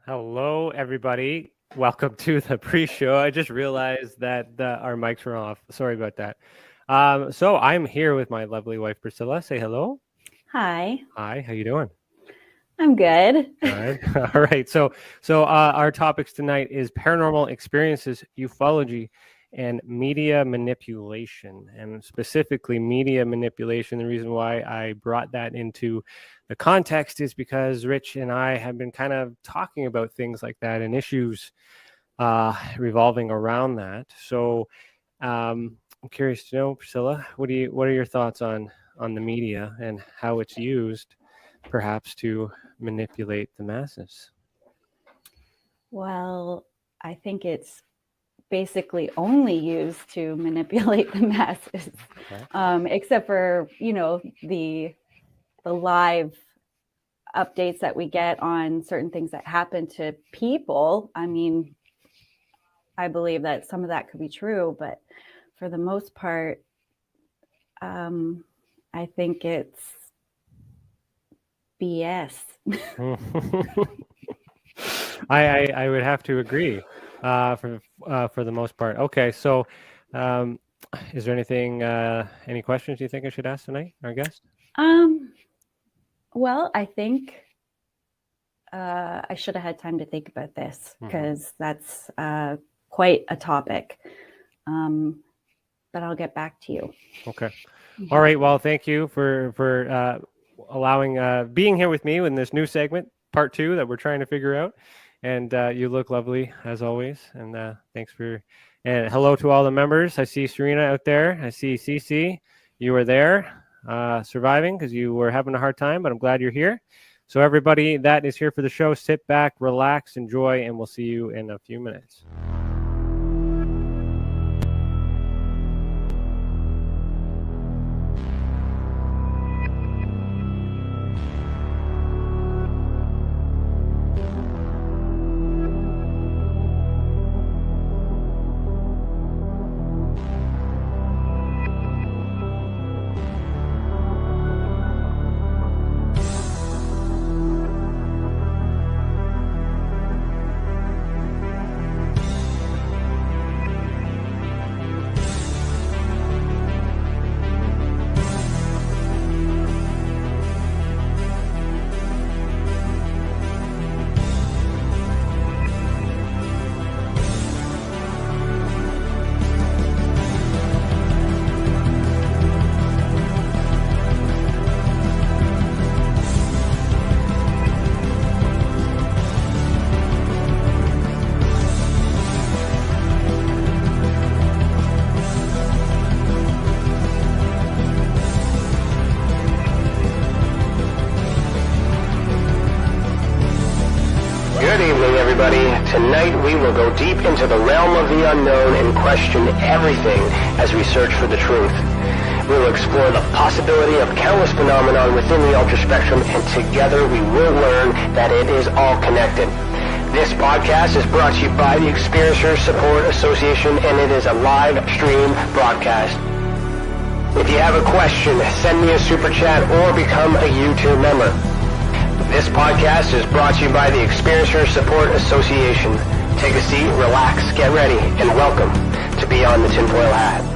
Hello, everybody. Welcome to the pre-show. I just realized that our mics are off. Sorry about that. So I'm here with my lovely wife, Priscilla. Say hello. Hi, Hi, how you doing? I'm good. Good. All right. So our topics tonight is paranormal experiences, ufology, and media manipulation, and specifically media manipulation. The reason why I brought that into the context is because Rich and I have been kind of talking about things like that and issues revolving around that. So I'm curious to know, Priscilla, what are your thoughts on the media and how it's used, perhaps to manipulate the masses? Well, I think it's basically only used to manipulate the masses, Okay. except for the live updates that we get on certain things that happen to people. I mean, I believe that some of that could be true, but for the most part, I think it's BS. I would have to agree for the most part. Okay, so is there any questions you think I should ask tonight, our guest? Well, I think I should have had time to think about this because that's quite a topic. But I'll get back to you. Okay. All right. Well, thank you for allowing being here with me in this new segment, part 2, that we're trying to figure out. And you look lovely as always. And thanks and hello to all the members. I see Serena out there. I see Cece. You were there, surviving because you were having a hard time, but I'm glad you're here. So everybody that is here for the show, sit back, relax, enjoy, and we'll see you in a few minutes. Tonight we will go deep into the realm of the unknown and question everything as we search for the truth. We will explore the possibility of countless phenomena within the ultraspectrum, and together we will learn that it is all connected. This podcast is brought to you by the Experiencers Support Association, and it is a live stream broadcast. If you have a question, send me a super chat or become a YouTube member. This podcast is brought to you by the Experiencers Support Association. Take a seat, relax, get ready, and welcome to Beyond the Tinfoil Hat.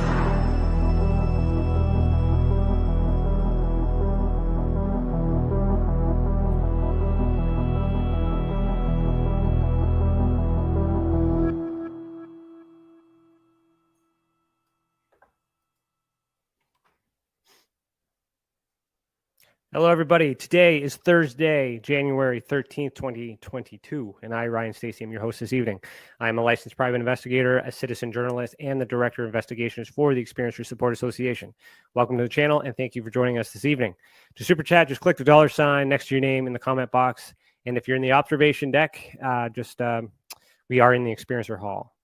Hello, everybody. Today is Thursday, January 13th, 2022, and I, Ryan Stacy, am your host this evening. I am a licensed private investigator, a citizen journalist, and the director of investigations for the Experiencers Support Association. Welcome to the channel, and thank you for joining us this evening. To super chat, just click the $ next to your name in the comment box, and if you're in the observation deck, we are in the Experiencer Hall.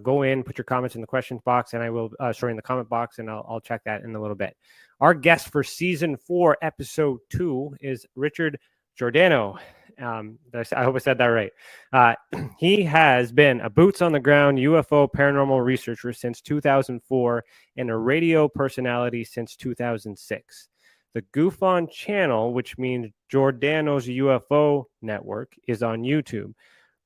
Go in, put your comments in the questions box, and I will, in the comment box, and I'll check that in a little bit. Our guest for season 4, episode 2, is Richard Giordano. I hope I said that right. He has been a boots on the ground UFO paranormal researcher since 2004 and a radio personality since 2006. The GUFON Channel, which means Giordano's UFO Network, is on YouTube.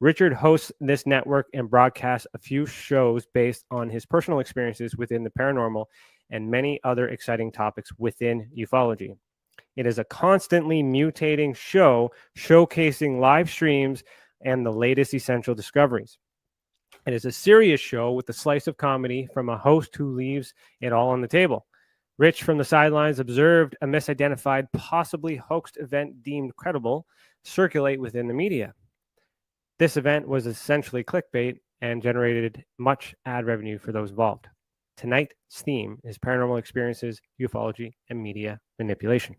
Richard hosts this network and broadcasts a few shows based on his personal experiences within the paranormal and many other exciting topics within ufology. It is a constantly mutating show showcasing live streams and the latest essential discoveries. It is a serious show with a slice of comedy from a host who leaves it all on the table. Rich from the sidelines observed a misidentified, possibly hoaxed event deemed credible circulate within the media. This event was essentially clickbait and generated much ad revenue for those involved. Tonight's theme is paranormal experiences, ufology, and media manipulation.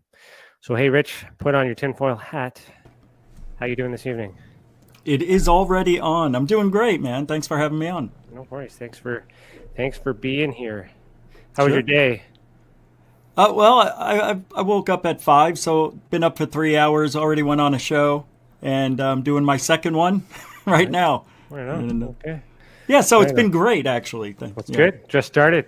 So, hey, Rich, put on your tinfoil hat. How you doing this evening? It is already on. I'm doing great, man. Thanks for having me on. No worries. Thanks for being here. How was your day? Well, I woke up at 5, so been up for 3 hours. Already went on a show, and I'm doing my second one right now. Right on. And, Okay. Yeah, so it's been great, actually. That's good. Just started.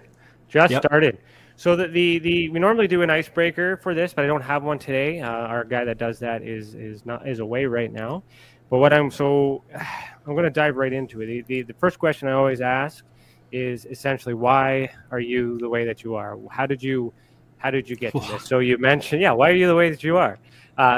Started. So we normally do an icebreaker for this, but I don't have one today. Our guy that does that is away right now. But I'm going to dive right into it. The first question I always ask is essentially, why are you the way that you are? How did you get to this? So you mentioned, why are you the way that you are?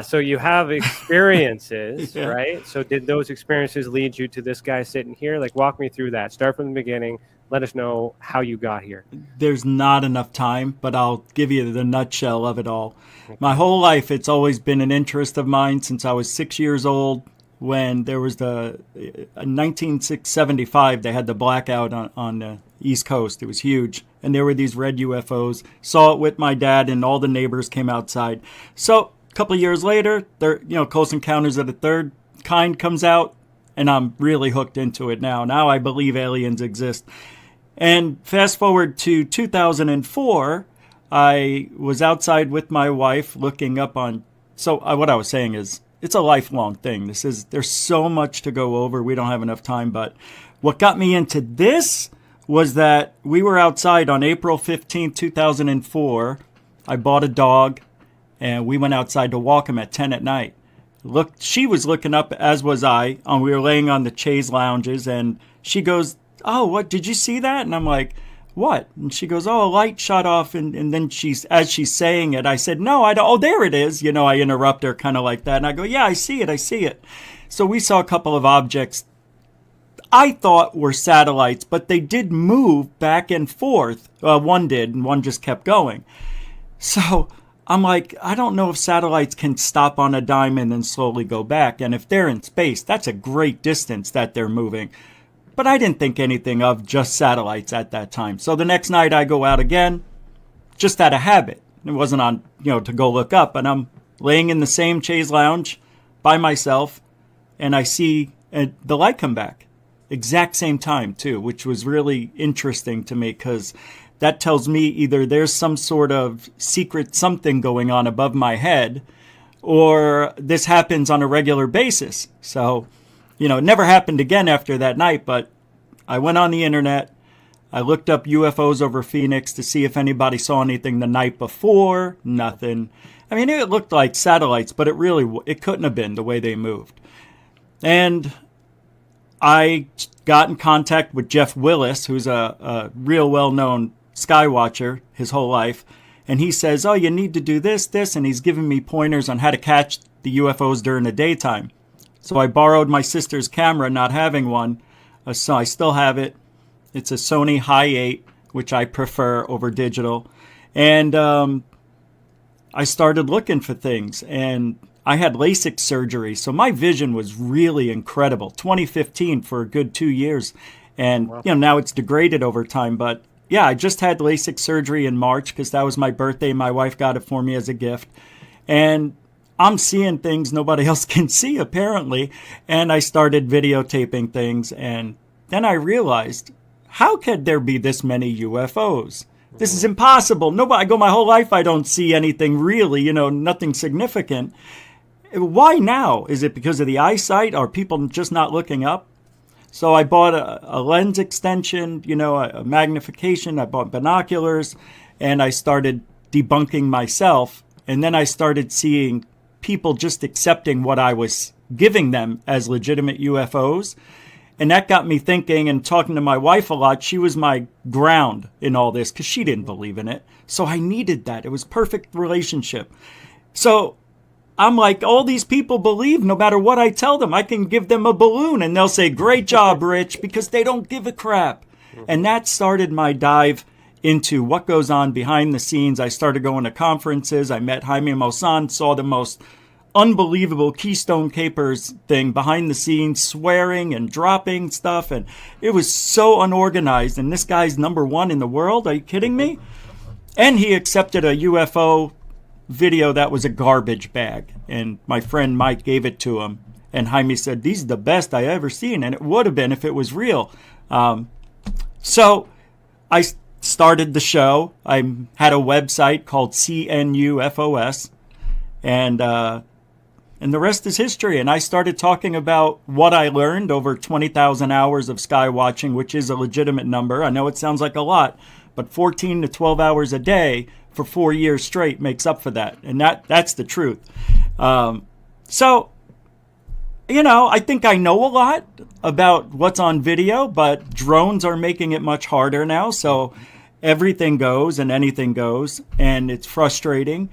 So you have experiences, Yeah. right? So did those experiences lead you to this guy sitting here? Like, walk me through that. Start from the beginning. Let us know how you got here. There's not enough time, but I'll give you the nutshell of it all. My whole life, it's always been an interest of mine since I was 6 years old. When there was in 1975, they had the blackout on the East Coast. It was huge. And there were these red UFOs. Saw it with my dad, and all the neighbors came outside. So a couple of years later, Close Encounters of the Third Kind comes out, and I'm really hooked into it now. Now I believe aliens exist. And fast forward to 2004, I was outside with my wife looking up on... So what I was saying is, it's a lifelong thing. There's so much to go over. We don't have enough time. But what got me into this was that we were outside on April 15, 2004. I bought a dog, and we went outside to walk him at 10 at night. She was looking up, as was I, and we were laying on the chaise lounges, and she goes, "Oh, what, did you see that?" And I'm like, "What?" And she goes, "Oh, a light shot off." And then as she's saying it, I said, "No, I don't." "Oh, there it is." I interrupt her kind of like that. And I go, "Yeah, I see it. So we saw a couple of objects I thought were satellites, but they did move back and forth. One did, and one just kept going. So I'm like, I don't know if satellites can stop on a dime and then slowly go back. And if they're in space, that's a great distance that they're moving. But I didn't think anything of just satellites at that time. So the next night I go out again, just out of habit. It wasn't on, to go look up. And I'm laying in the same chaise lounge by myself, and I see the light come back. Exact same time, too, which was really interesting to me because that tells me either there's some sort of secret something going on above my head, or this happens on a regular basis. So, it never happened again after that night, but I went on the internet. I looked up UFOs over Phoenix to see if anybody saw anything the night before. Nothing. I mean, it looked like satellites, but it couldn't have been the way they moved. And I got in contact with Jeff Willis, who's a real well-known sky watcher his whole life. And he says, "Oh, you need to do this. And he's giving me pointers on how to catch the UFOs during the daytime. So I borrowed my sister's camera, not having one. So I still have it. It's a Sony Hi8, which I prefer over digital. And I started looking for things. And I had LASIK surgery, so my vision was really incredible. 2015 for a good 2 years. And, now it's degraded over time. But, yeah, I just had LASIK surgery in March because that was my birthday. My wife got it for me as a gift. And I'm seeing things nobody else can see, apparently. And I started videotaping things. And then I realized, how could there be this many UFOs? This is impossible. I go my whole life, I don't see anything really, nothing significant. Why now? Is it because of the eyesight? Are people just not looking up? So I bought a lens extension, a magnification. I bought binoculars, and I started debunking myself. And then I started seeing people just accepting what I was giving them as legitimate UFOs. And that got me thinking and talking to my wife a lot. She was my ground in all this because she didn't believe in it. So I needed that. It was perfect relationship. So I'm like, all these people believe no matter what I tell them. I can give them a balloon and they'll say, great job, Rich, because they don't give a crap. And that started my dive into what goes on behind the scenes. I started going to conferences. I met Jaime Maussan, saw the most unbelievable Keystone Capers thing behind the scenes, swearing and dropping stuff. And it was so unorganized. And this guy's #1 in the world. Are you kidding me? And he accepted a UFO video that was a garbage bag. And my friend Mike gave it to him. And Jaime said, these are the best I ever seen. And it would have been if it was real. So I started the show. I had a website called CNUFOS. And the rest is history. And I started talking about what I learned over 20,000 hours of sky watching, which is a legitimate number. I know it sounds like a lot, but 14 to 12 hours a day for 4 years straight makes up for that. And that's the truth. So, you know, I think I know a lot about what's on video, but drones are making it much harder now. So everything goes and anything goes, and it's frustrating.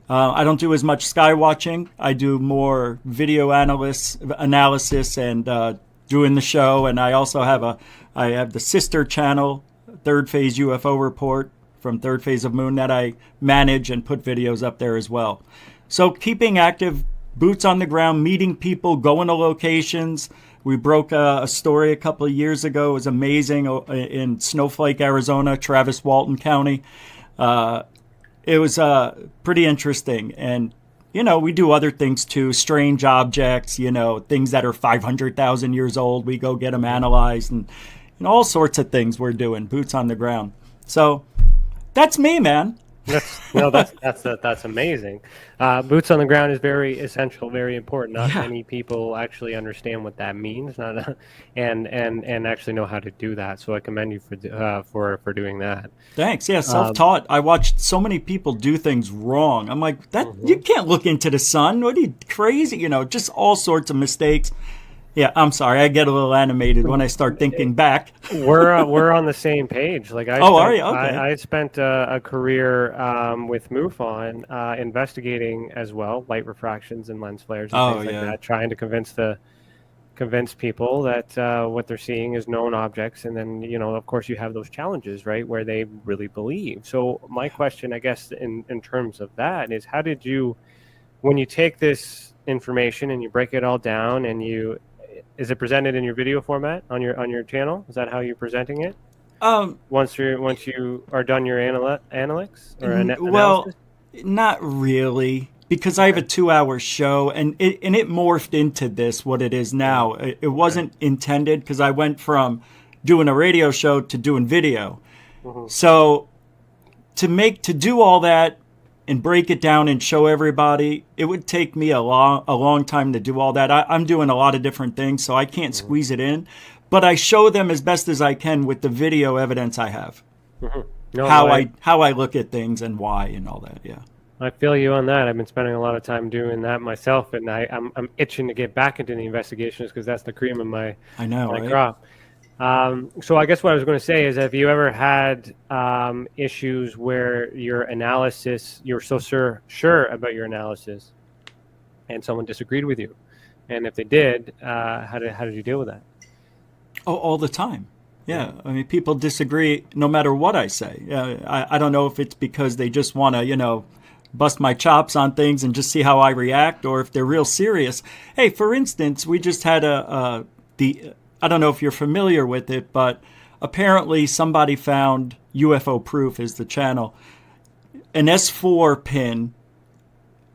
I don't do as much sky watching. I do more video analysis and doing the show. And I also have I have the sister channel, Third Phase UFO Report from Third Phase of Moon, that I manage and put videos up there as well. So keeping active, boots on the ground, meeting people, going to locations. We broke a story a couple of years ago. It was amazing in Snowflake, Arizona, Travis Walton County. It was pretty interesting. And, you know, we do other things too. Strange objects, you know, things that are 500,000 years old. We go get them analyzed and all sorts of things we're doing, boots on the ground. So that's me, man. That's amazing. Boots on the ground is very essential, very important. Not many people actually understand what that means, and actually know how to do that. So I commend you for doing that. Thanks. Yeah, self-taught. I watched so many people do things wrong. I'm like, you can't look into the sun. What are you, crazy? You know, just all sorts of mistakes. Yeah, I'm sorry. I get a little animated when I start thinking back. We're on the same page. Like are you? Okay. I spent a career with MUFON investigating as well light refractions and lens flares and things like that, trying to convince people that what they're seeing is known objects. And then, you know, of course, you have those challenges, right, where they really believe. So my question, I guess, in terms of that is, how did you, when you take this information and you break it all down and is it presented in your video format on your channel? Is that how you're presenting it? Once you are done your analytics or analysis? Well, not really, because I have a 2-hour show and it morphed into this what it is now. It wasn't intended, because I went from doing a radio show to doing video. Mm-hmm. So to do all that and break it down and show everybody, it would take me a long time to do all that. I'm doing a lot of different things, so I can't squeeze it in. But I show them as best as I can with the video evidence I have. Mm-hmm. How I look at things and why and all that, yeah. I feel you on that. I've been spending a lot of time doing that myself, and I'm itching to get back into the investigations because that's the cream of my crop. So I guess what I was going to say is, have you ever had issues where your analysis, you're so sure about your analysis, and someone disagreed with you? And if they did, how did you deal with that? Oh, all the time. Yeah. I mean, people disagree no matter what I say. I don't know if it's because they just want to, you know, bust my chops on things and just see how I react, or if they're real serious. Hey, for instance, we just had I don't know if you're familiar with it, but apparently somebody found UFO Proof is the channel, an S4 pin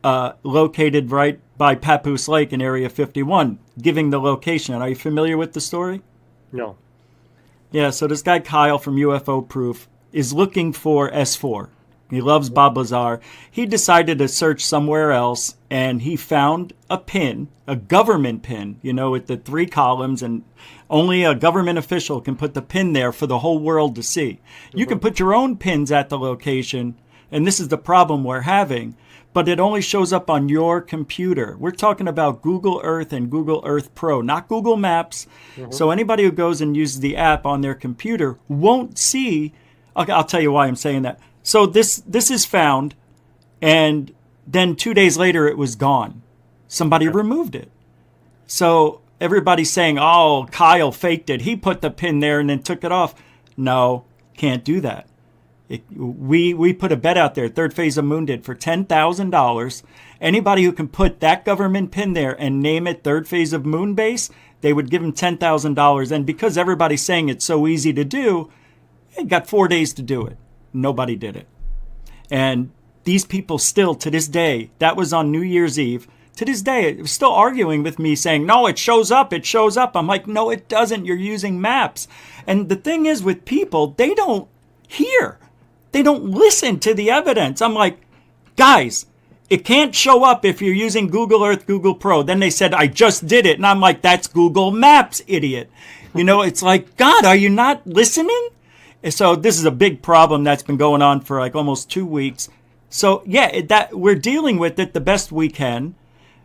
located right by Papoose Lake in Area 51, giving the location. Are you familiar with the story? No. Yeah, so this guy Kyle from UFO Proof is looking for S4. He loves Bob Lazar. He decided to search somewhere else, and he found a pin, a government pin, you know, with the 3 columns, and only a government official can put the pin there for the whole world to see. You can put your own pins at the location, and this is the problem we're having. but it only shows up on your computer. We're talking about Google Earth and Google Earth Pro, not Google Maps. So anybody who goes and uses the app on their computer won't see. Okay, I'll tell you why I'm saying that. So this is found, and then 2 days later it was gone. Somebody removed it. So everybody's saying, oh, Kyle faked it. He put the pin there and then took it off. No, can't do that. We put a bet out there, Third Phase of Moon did, for $10,000. Anybody who can put that government pin there and name it Third Phase of Moon Base, they would give them $10,000. And because everybody's saying it's so easy to do, they got 4 days to do it. Nobody did it. And these people still, to this day, that was on New Year's Eve, to this day, it was still arguing with me saying, no, it shows up, it shows up. I'm like, no, it doesn't. You're using maps. And the thing is with people, they don't hear. They don't listen to the evidence. I'm like, guys, it can't show up if you're using Google Earth, Google Pro. Then they said, I just did it. And I'm like, that's Google Maps, idiot. You know, it's like, God, are you not listening? And so this is a big problem that's been going on for like almost 2 weeks. So yeah, that we're dealing with it the best we can.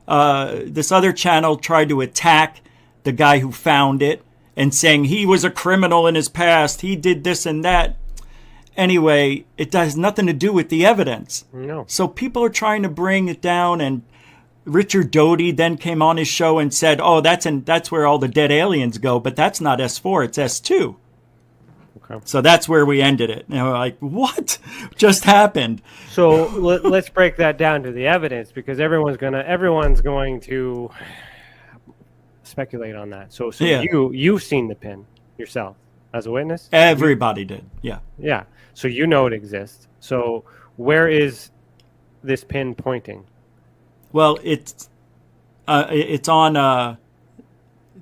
This other channel tried to attack the guy who found it and saying he was a criminal in his past. He did this and that. Anyway, it has nothing to do with the evidence. No. So people are trying to bring it down, and Richard Doty then came on his show and said, oh, that's where all the dead aliens go, but that's not S4, it's S2. Okay. So that's where we ended it. And we're like, what just happened? So let's break that down to the evidence, because everyone's going to speculate on that. So yeah. You've seen the pin yourself as a witness? Everybody did. Yeah. Yeah. So you know it exists. So where is this pin pointing? Well, it's on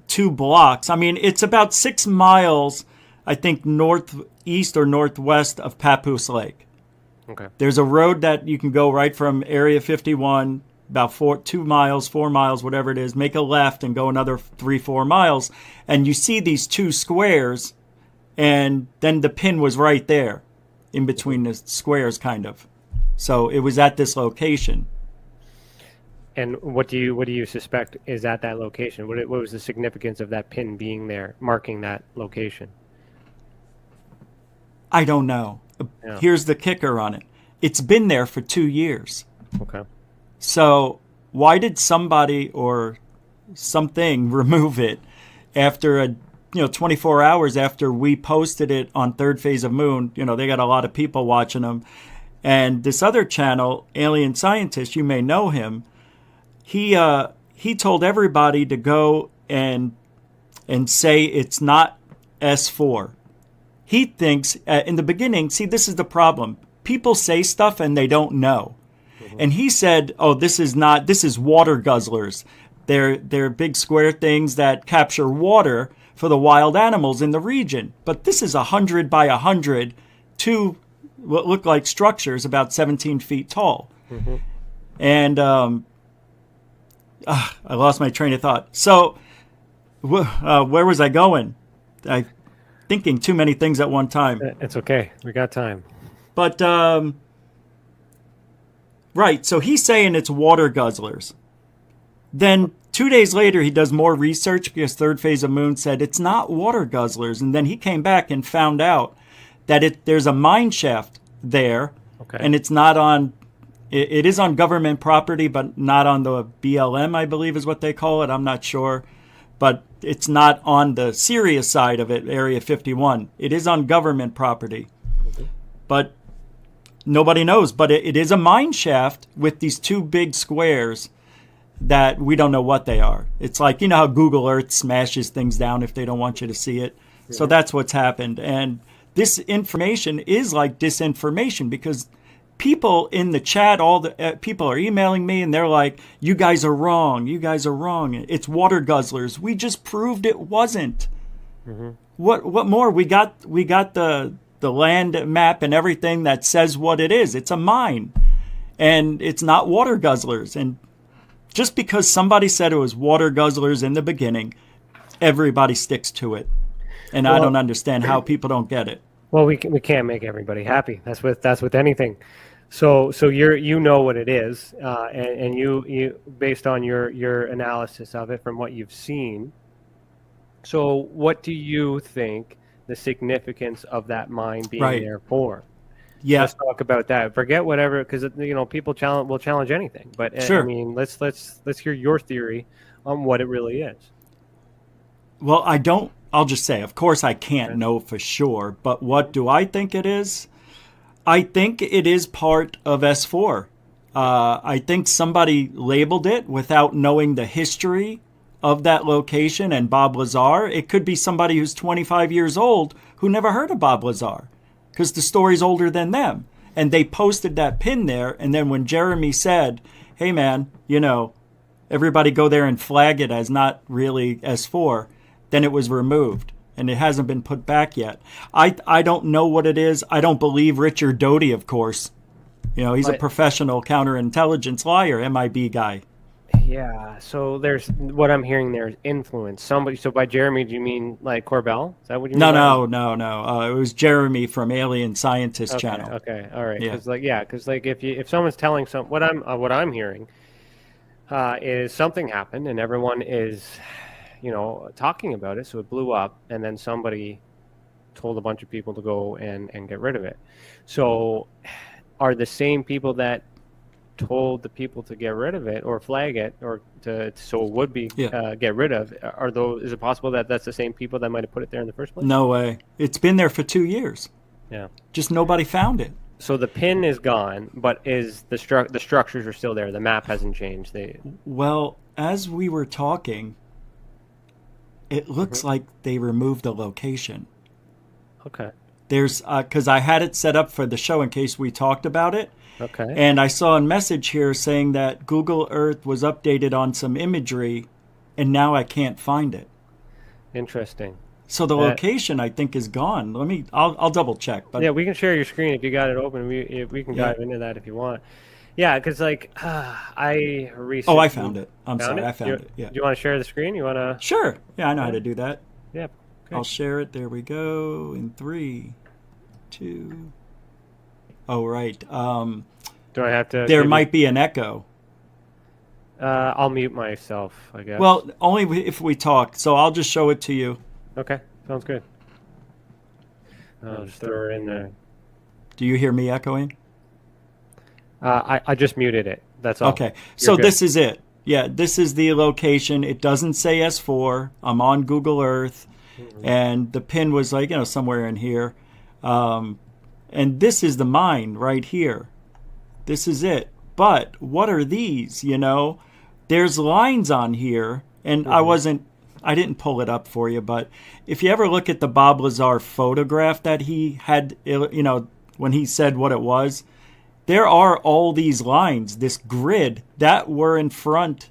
2 blocks. I mean, it's about 6 miles, I think, northeast or northwest of Papoose Lake. Okay. There's a road that you can go right from Area 51, about 2 miles, 4 miles, whatever it is, make a left and go another 3-4 miles. And you see these 2 squares, and then the pin was right there in between the squares, kind of. So it was at this location. And what do you suspect is at that location? What was the significance of that pin being there, marking that location? I don't know. Yeah. Here's the kicker on it. It's been there for 2 years. Okay. So why did somebody or something remove it after 24 hours after we posted it on Third Phase of Moon? You know, they got a lot of people watching them. And this other channel, Alien Scientist, you may know him, he told everybody to go and say it's not S4. He thinks, in the beginning, see, this is the problem. People say stuff and they don't know. Mm-hmm. And he said, oh, this is water guzzlers. They're big square things that capture water for the wild animals in the region. But this is 100 by 100, 2 what look like structures about 17 feet tall. Mm-hmm. And I lost my train of thought. So where was I going? I thinking too many things at one time. It's okay. We got time. But, right. So he's saying it's water guzzlers. Then 2 days later, he does more research because Third Phase of Moon said it's not water guzzlers. And then he came back and found out that there's a mine shaft there. Okay. And it's not on, it is on government property, but not on the BLM, I believe is what they call it. I'm not sure. But it's not on the Sirius side of it, Area 51. It is on government property. Okay. But nobody knows. But it is a mine shaft with these 2 big squares that we don't know what they are. It's like, you know how Google Earth smashes things down if they don't want you to see it. Yeah. So that's what's happened. And this information is like disinformation because people in the chat, all the people are emailing me and they're like, you guys are wrong. You guys are wrong. It's water guzzlers. We just proved it wasn't. Mm-hmm. What more? We got the land map and everything that says what it is. It's a mine and it's not water guzzlers. And just because somebody said it was water guzzlers in the beginning, everybody sticks to it. And I don't understand how people don't get it. Well, we can't make everybody happy. That's with anything. So you know what it is, and you based on your analysis of it from what you've seen. So what do you think the significance of that mine being Right. there for? Yeah. Let's talk about that. Forget whatever, because people will challenge anything. But I Sure. mean, let's hear your theory on what it really is. Well, I'll just say, of course, I can't Okay. know for sure, but what do I think it is? I think it is part of S4. I think somebody labeled it without knowing the history of that location and Bob Lazar. It could be somebody who's 25 years old who never heard of Bob Lazar because the story's older than them. And they posted that pin there. And then when Jeremy said, hey, man, everybody go there and flag it as not really S4, then it was removed. And it hasn't been put back yet. I don't know what it is. I don't believe Richard Doty, of course. He's a professional counterintelligence liar, MIB guy. Yeah. So there's what I'm hearing there is influence. Somebody. So by Jeremy, do you mean like Corbell? Is that what you mean? No. It was Jeremy from Alien Scientist Channel. Okay. All right. Yeah. Because if someone's telling what I'm hearing is something happened and everyone is talking about it, so it blew up, and then somebody told a bunch of people to go and get rid of it. So are the same people that told the people to get rid of it or flag it or so it would be get rid of, is it possible that that's the same people that might have put it there in the first place? No way. It's been there for 2 years. Yeah. Just nobody found it. So the pin is gone, but is the structures are still there. The map hasn't changed. Well, as we were talking, it looks like they removed the location. Okay. There's because I had it set up for the show in case we talked about it. Okay. And I saw a message here saying that Google Earth was updated on some imagery, and now I can't find it. Interesting. So the location, I think, is gone. I'll double check. But yeah, we can share your screen if you got it open. We can dive into that if you want. Yeah, because I researched. Oh, I found it. I found it. Yeah. Do you want to share the screen? You want to? Sure. Yeah, I know how to do that. Yeah. Okay. I'll share it. There we go. In 3, 2. Oh, right. Do I have to? There might be an echo. I'll mute myself, I guess. Well, only if we talk. So I'll just show it to you. Okay, sounds good. I'll just throw her in there. Do you hear me echoing? I just muted it. That's all. Okay, so this is it. Yeah, this is the location. It doesn't say S4. I'm on Google Earth, and the pin was somewhere in here. And this is the mine right here. This is it. But what are these? There's lines on here, and I didn't pull it up for you, but if you ever look at the Bob Lazar photograph that he had, when he said what it was, there are all these lines, this grid that were in front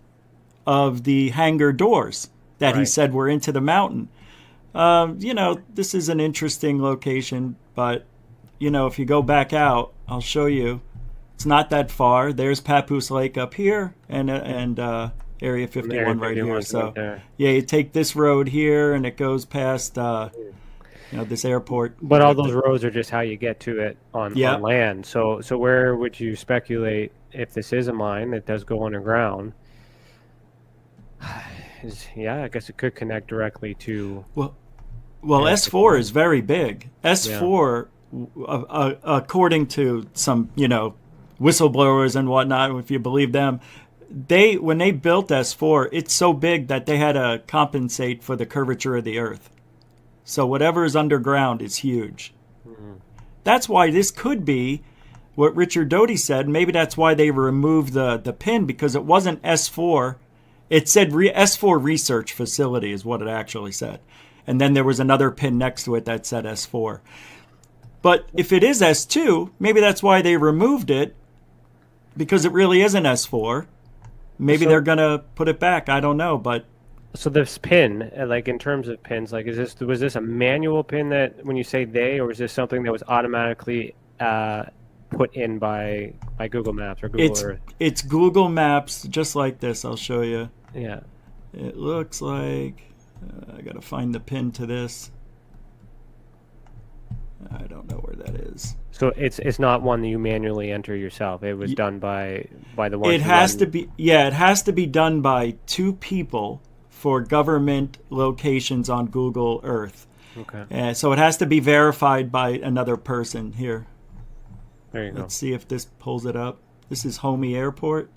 of the hangar doors that he said were into the mountain. This is an interesting location, but, if you go back out, I'll show you. It's not that far. There's Papoose Lake up here and Area 51 right here. So, yeah, you take this road here, and it goes past, this airport. But all those roads are just how you get to it on land. So where would you speculate if this is a mine that does go underground? I guess it could connect directly to. Well, S4 is very big. S4, according to some, whistleblowers and whatnot, if you believe them, when they built S4, it's so big that they had to compensate for the curvature of the Earth. So whatever is underground is huge. Mm-hmm. That's why this could be what Richard Doty said. Maybe that's why they removed the pin, because it wasn't S4. It said S4 Research Facility is what it actually said. And then there was another pin next to it that said S4. But if it is S2, maybe that's why they removed it, because it really isn't S4. Maybe they're going to put it back. I don't know, but... So this pin, in terms of pins, was this a manual pin that, when you say they, or was this something that was automatically put in by Google Maps or Google Earth? It's Google Maps, just like this. I'll show you. Yeah. It looks like... I got to find the pin to this. I don't know where that is. So it's not one that you manually enter yourself. It was done by the one. It has to be, yeah, it has to be done by 2 people for government locations on Google Earth. Okay. So it has to be verified by another person. Here, There you go. let's see if this pulls it up. This is Homey Airport.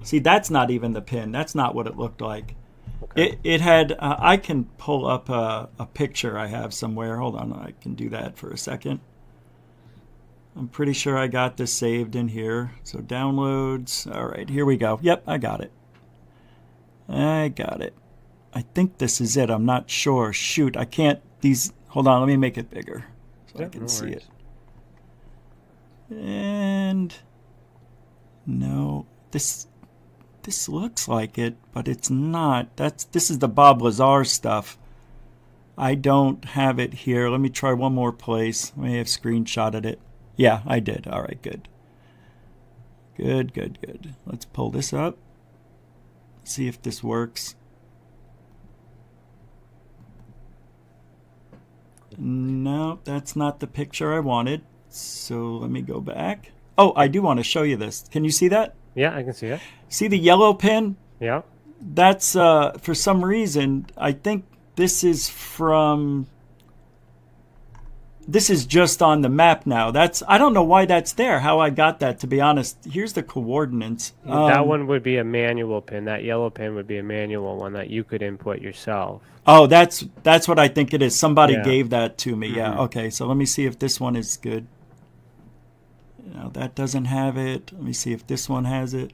See, that's not even the pin. That's not what it looked like. Okay. It had, I can pull up a picture I have somewhere. Hold on, I can do that for a second. I'm pretty sure I got this saved in here. So downloads. All right, here we go. Yep, I got it. I got it. I think this is it. I'm not sure. Shoot, I can't. Hold on, let me make it bigger so I can see it. And no, this looks like it, but it's not. This is the Bob Lazar stuff. I don't have it here. Let me try one more place. I may have screenshotted it. Yeah, I did. All right, good. Good. Let's pull this up. See if this works. No, that's not the picture I wanted. So let me go back. Oh, I do want to show you this. Can you see that? Yeah, I can see it. See the yellow pin? Yeah. That's, for some reason, I think this is just on the map now. I don't know why that's there, how I got that, to be honest. Here's the coordinates. That one would be a manual pin. That yellow pin would be a manual one that you could input yourself. Oh, that's what I think it is. Somebody Yeah. gave that to me. Mm-hmm. Yeah, okay. So let me see if this one is good. No, that doesn't have it. Let me see if this one has it.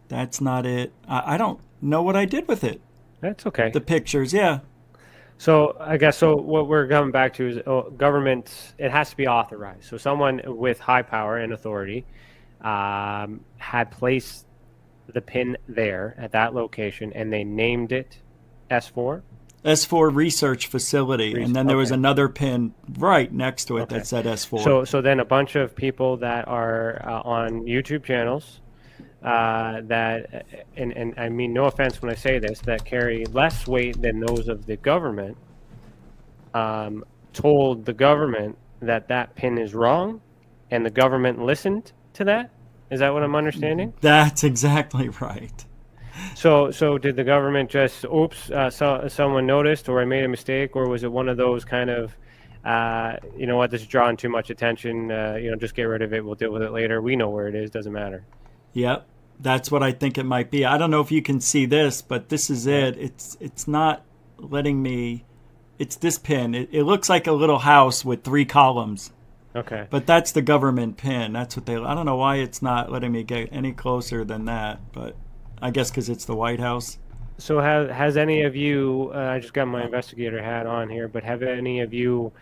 That's not it. I don't know what I did with it. That's okay. The pictures, yeah. So I guess what we're coming back to is government. It has to be authorized. So someone with high power and authority had placed the pin there at that location, and they named it S4. S4 Research Facility, and then there was another pin right next to it that said S4. So then a bunch of people that are on YouTube channels that, and I mean no offense when I say this, that carry less weight than those of the government, told the government that pin is wrong, and the government listened to that. Is that what I'm understanding? That's exactly right. So did the government just, someone noticed, or I made a mistake, or was it one of those kind of, you know what, this is drawing too much attention, just get rid of it, we'll deal with it later, we know where it is, doesn't matter. Yep, that's what I think it might be. I don't know if you can see this, but this is it. It's not letting me, it's this pin. It looks like a little house with 3 columns. Okay. But that's the government pin. That's what I don't know why it's not letting me get any closer than that, but I guess because it's the White House. So has any of you, I just got my investigator hat on here, but have any of you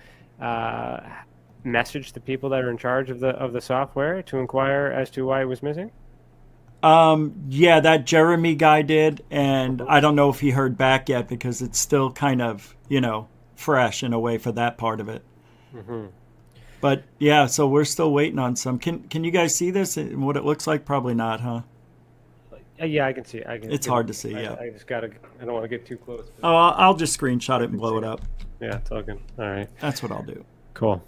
messaged the people that are in charge of the software to inquire as to why it was missing? Yeah, that Jeremy guy did, and I don't know if he heard back yet because it's still kind of, fresh in a way for that part of it. Mm-hmm. But yeah, so we're still waiting on some. Can you guys see this and what it looks like? Probably not, huh? Yeah, I can see it. It's hard to see, yeah. I just gotta, I don't want to get too close. Oh, I'll just screenshot it and blow it up. Yeah, it's all good. All right. That's what I'll do. Cool.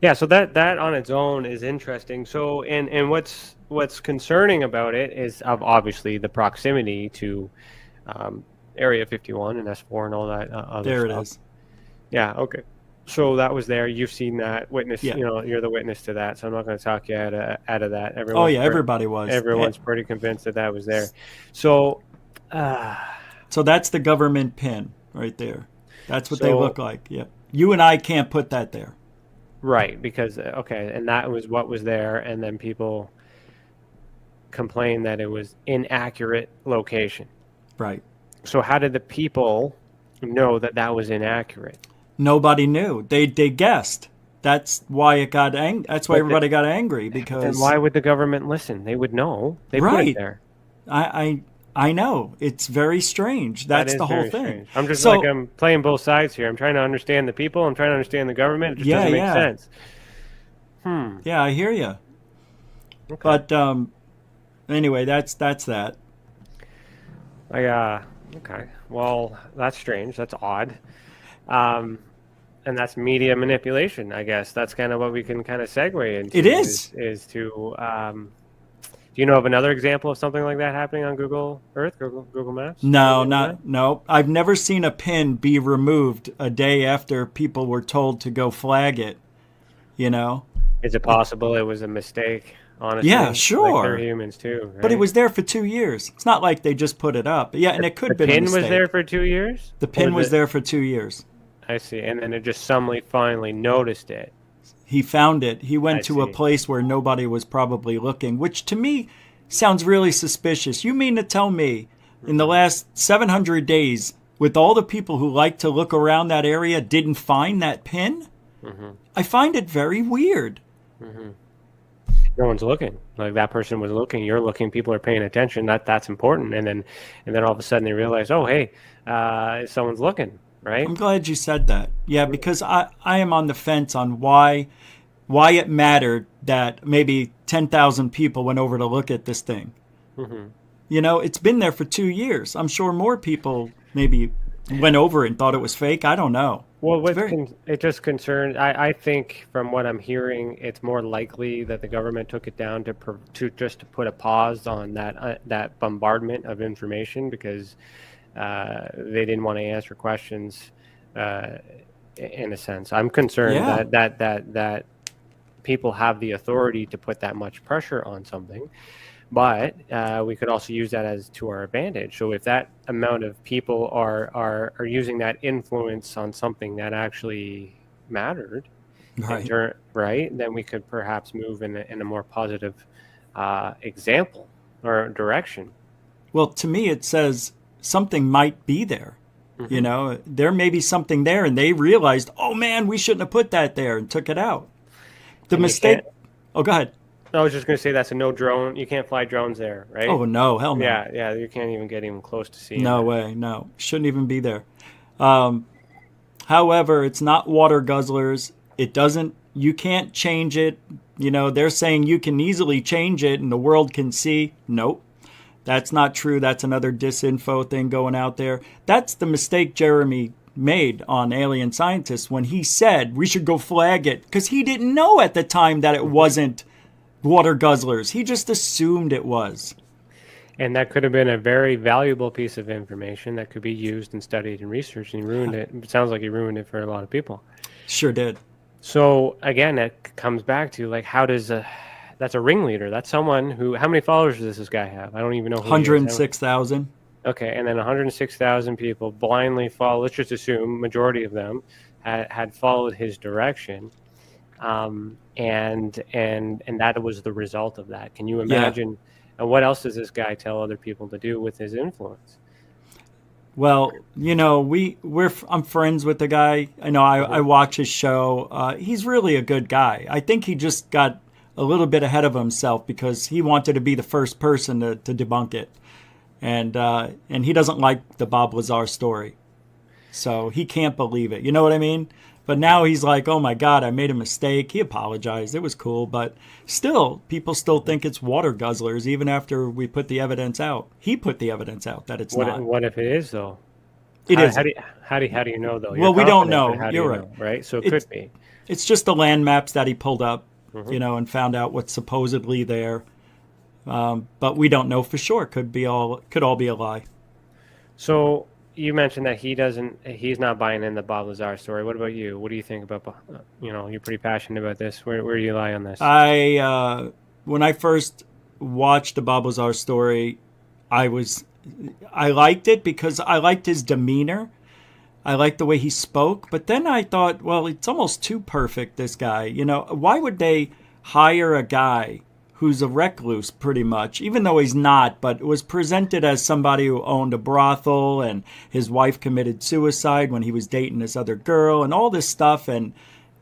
Yeah, so that on its own is interesting. So, and what's concerning about it is obviously the proximity to Area 51 and S4 and all that other there stuff. It is. Yeah, okay. So that was there. You've seen that, witness. Yeah. You're the witness to that. So I'm not going to talk you out of that. Everybody was. Everyone's pretty convinced that was there. So, so that's the government pin right there. That's what they look like. Yep. You and I can't put that there. Right, because and that was what was there, and then people complained that it was inaccurate location. Right. So how did the people know that was inaccurate? Nobody knew. They guessed. That's why it got That's why everybody got angry because. Then why would the government listen? They would know. They put it there. I know. It's very strange. That's the whole thing. Strange. I'm just I'm playing both sides here. I'm trying to understand the people. I'm trying to understand the government. It just doesn't make sense. Yeah, I hear you. Okay. But anyway, that's that. Okay. Well, that's strange. That's odd. And And that's media manipulation, I guess. That's kind of what we can kind of segue into. It is. Is to, do you know of another example of something like that happening on Google Earth, Google Maps? No. I've never seen a pin be removed a day after people were told to go flag it, you know? Is it possible it was a mistake? Honestly, Yeah, sure. Like they're humans too, right? But it was there for 2 years. It's not like they just put it up. Yeah, and it could have been a pin mistake. was there for 2 years? The pin was there for 2 years. I see. And then it just somebody finally noticed it. He found it. He went I to a see. place where nobody was probably looking, which to me sounds really suspicious. You mean to tell me in the last 700 days, with all the people who like to look around that area, didn't find that pin? Mm-hmm. I find it very weird. Mm-hmm. No one's looking. Like that person was looking. You're looking. People are paying attention. That's important. And then all of a sudden they realize, oh, hey, someone's looking, right? I'm glad you said that. Yeah, because I am on the fence on why it mattered that maybe 10,000 people went over to look at this thing. Mm-hmm. You know, it's been there for 2 years. I'm sure more people maybe went over and thought it was fake. I don't know. Well, it just concerns. I think from what I'm hearing, it's more likely that the government took it down to put a pause on that bombardment of information because they didn't want to answer questions. In a sense, I'm concerned that people have the authority to put that much pressure on something. But we could also use that as to our advantage. So if that amount of people are using that influence on something that actually mattered, right, then we could perhaps move in a more positive example or direction. Well, to me, it says something might be there. Mm-hmm. You know, there may be something there, and they realized, oh man, we shouldn't have put that there, and took it out. The mistake. Oh, go ahead. I was just going to say that's a no drone. You can't fly drones there, right? Oh, no. Hell no. Yeah. You can't even get even close to seeing No way. No. Shouldn't even be there. However, it's not water guzzlers. It doesn't, you can't change it. You know, they're saying you can easily change it and the world can see. Nope. That's not true. That's another disinfo thing going out there. That's the mistake Jeremy made on Alien Scientists when he said we should go flag it, because he didn't know at the time that it wasn't water guzzlers. He just assumed it was. And that could have been a very valuable piece of information that could be used and studied and researched, and he ruined it. It sounds like he ruined it for a lot of people. Sure did. So again, it comes back to like, how does that's a ringleader. That's someone who, how many followers does this guy have? I don't even know who 106,000. Okay, and then 106,000 people blindly follow. Let's just assume majority of them had followed his direction. And that was the result of that. Can you imagine? Yeah. And what else does this guy tell other people to do with his influence? Well, you know, I'm friends with the guy. I know I watch his show. He's really a good guy. I think he just got a little bit ahead of himself because he wanted to be the first person to debunk it, and he doesn't like the Bob Lazar story, so he can't believe it. You know what I mean? But now he's like, oh my God, I made a mistake. He apologized. It was cool. But still, people still think it's water guzzlers, even after we put the evidence out. He put the evidence out that it's not. What if it is, though? It is. How do you know, though? Well, we don't know. You're right. Know, right? So it could be. It's just the land maps that he pulled up, you know, and found out what's supposedly there. But we don't know for sure. Could all be a lie. So you mentioned that he's not buying in the Bob Lazar story. What about you? What do you think about, you're pretty passionate about this. Where do you lie on this? When I first watched the Bob Lazar story, I liked it because I liked his demeanor. I liked the way he spoke. But then I thought, well, it's almost too perfect, this guy. You know, why would they hire a guy who's a recluse pretty much, even though he's not, but was presented as somebody who owned a brothel and his wife committed suicide when he was dating this other girl and all this stuff, and,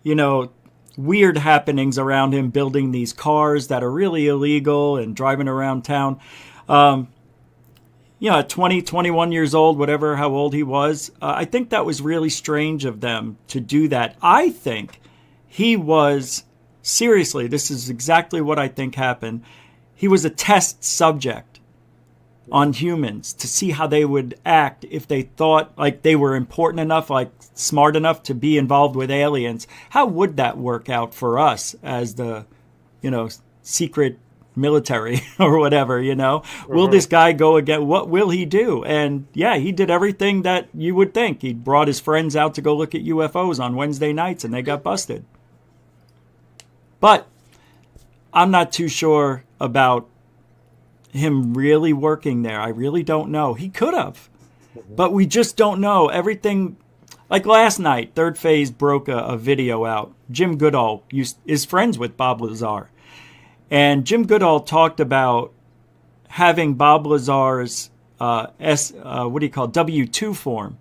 you know, weird happenings around him building these cars that are really illegal and driving around town. You know, at 20, 21 years old, whatever, how old he was, I think that was really strange of them to do that. I think he was... Seriously, this is exactly what I think happened. He was a test subject. on humans to see how they would act if they thought like they were important enough, like smart enough to be involved with aliens. How would that work out for us as the, secret military or whatever, Will this guy go again? What will he do? And yeah, he did everything that you would think. He brought his friends out to go look at UFOs on Wednesday nights and they got busted. But I'm not too sure about him really working there. I really don't know. He could have, but we just don't know. Everything, like last night, Third Phase broke a video out. Jim Goodall is friends with Bob Lazar. And Jim Goodall talked about having Bob Lazar's W-2 form.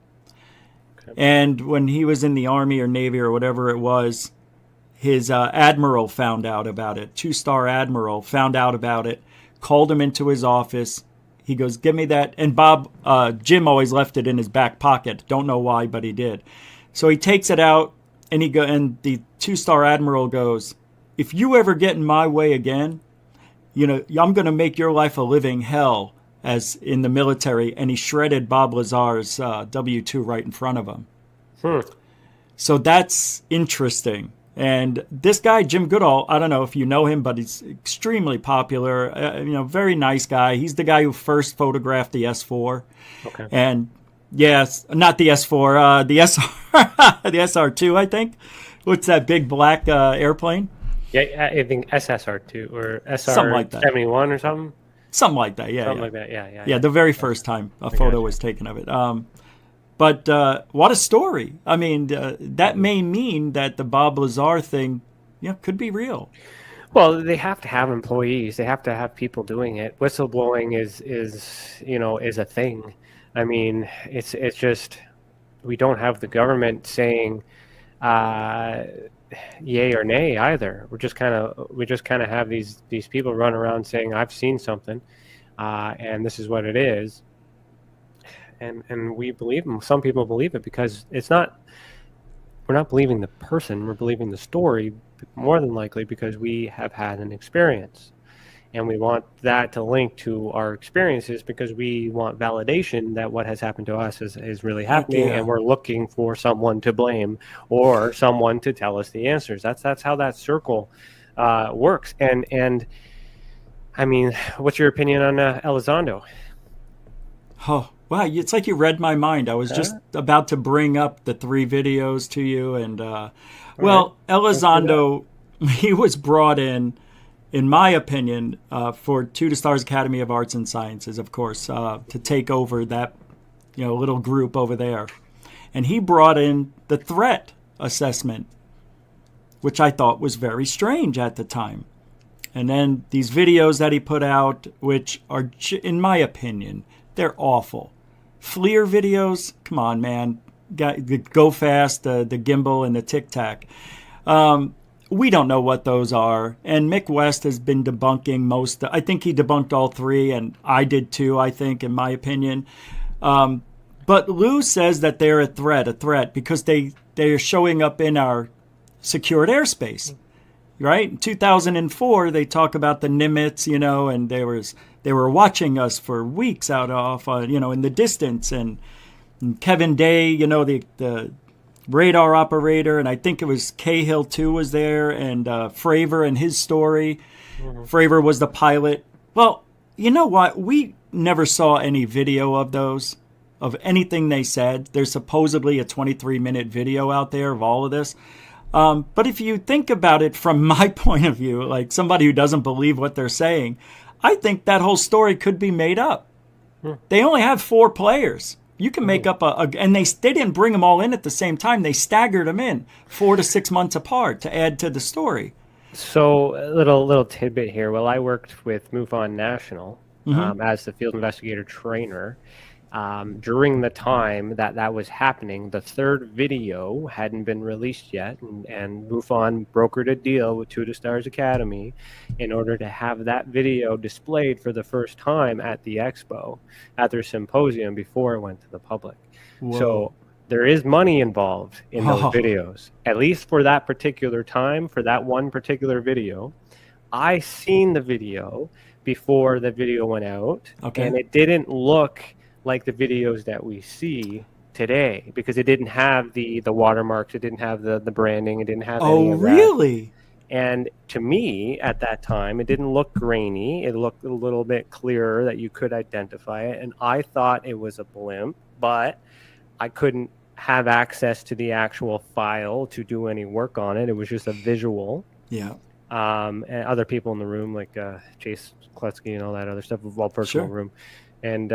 Okay. And when he was in the Army or Navy or whatever it was, his admiral found out about it. 2-star admiral found out about it, called him into his office. He goes, give me that. And Jim always left it in his back pocket. Don't know why, but he did. So he takes it out and and the 2-star admiral goes, if you ever get in my way again, I'm going to make your life a living hell as in the military. And he shredded Bob Lazar's W-2 right in front of him. So that's interesting. And this guy, Jim Goodall, I don't know if you know him, but he's extremely popular, very nice guy. He's the guy who first photographed the S4. Okay. And yes, not the S4, the the SR2, I think. What's that big black airplane? Yeah, I think SSR2 or SR71 or something. Something like that, yeah. Something like that, yeah. Yeah, the very first time a photo was taken of it. But what a story. I mean, that may mean that the Bob Lazar thing could be real. Well, they have to have employees. They have to have people doing it. Whistleblowing is a thing. I mean, it's just we don't have the government saying yay or nay either. We just kind of have these people run around saying I've seen something, and this is what it is, and we believe them. Some people believe it because we're not believing the person, we're believing the story more than likely because we have had an experience, and we want that to link to our experiences because we want validation that what has happened to us is really happening, and we're looking for someone to blame or someone to tell us the answers. That's how that circle works. And I mean, what's your opinion on Elizondo? Oh, wow, it's like you read my mind. I was just about to bring up the 3 videos to you, and Elizondo, he was brought in my for 2 to Stars Academy of Arts and Sciences, of course, to take over that, little group over there. And he brought in the threat assessment, which I thought was very strange at the time. And then these videos that he put out, which are, in my opinion, they're awful. FLIR videos, come on, man. Go Fast, the gimbal, and the Tic Tac. We don't know what those are. And Mick West has been debunking I think he debunked all 3, and I did too, I think, in my opinion. But Lou says that they're a threat, because they are showing up in our secured airspace. Right? In 2004, they talk about the Nimitz, and they were watching us for weeks out off, in the distance. And Kevin Day, the radar operator, and I think it was Cahill too was there, and Fravor and his story. Mm-hmm. Fravor was the pilot. Well, you know what? We never saw any video of anything they said. There's supposedly a 23-minute video out there of all of this. But if you think about it from my point of view, like somebody who doesn't believe what they're saying, I think that whole story could be made up. They only have 4 players. You can make up and they didn't bring them all in at the same time. They staggered them in 4 to 6 months apart to add to the story. So a little tidbit here. Well, I worked with MUFON National as the field investigator trainer. During the time that was happening, the 3rd video hadn't been released yet, and MUFON brokered a deal with 2 to Stars Academy in order to have that video displayed for the first time at the expo, at their symposium, before it went to the public. Whoa. So there is money involved in those videos, at least for that particular time, for that one particular video. I seen the video before the video went out. Okay. And it didn't look like the videos that we see today because it didn't have the watermarks, it didn't have the branding, it didn't have any of that. Really? And to me, at that time, it didn't look grainy. It looked a little bit clearer that you could identify it. And I thought it was a blimp, but I couldn't have access to the actual file to do any work on it. It was just a visual. Yeah. And other people in the room, like Chase Kletzky and all that other stuff, well, personal room, and